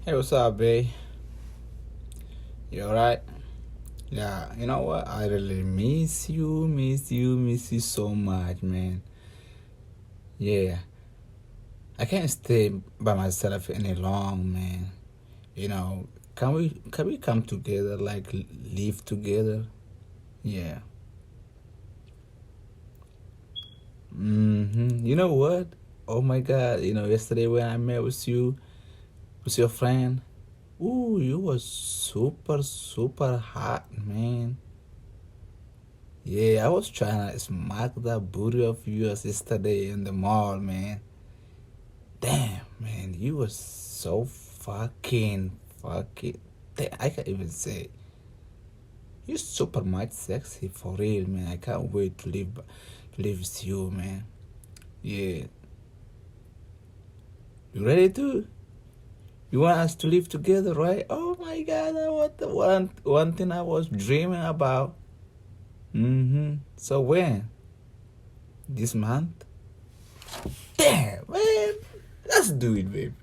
Hey, what's up, babe? You alright? Yeah, you know what? I really miss you so much, man. Yeah, I can't stay by myself any long, man. You know, can we come together, like live together? Yeah. You know what? Oh my God! Yesterday when I met with your friend, ooh, you was super hot, man. Yeah, I was trying to smack that booty of yours yesterday in the mall, man. Damn, man, you were so fucking. I can't even say. You're super much sexy for real, man. I can't wait to live with you, man. Yeah, you ready to? You want us to live together, right? Oh my God, I want the one thing I was dreaming about. So when? This month? Damn, man. Let's do it, babe.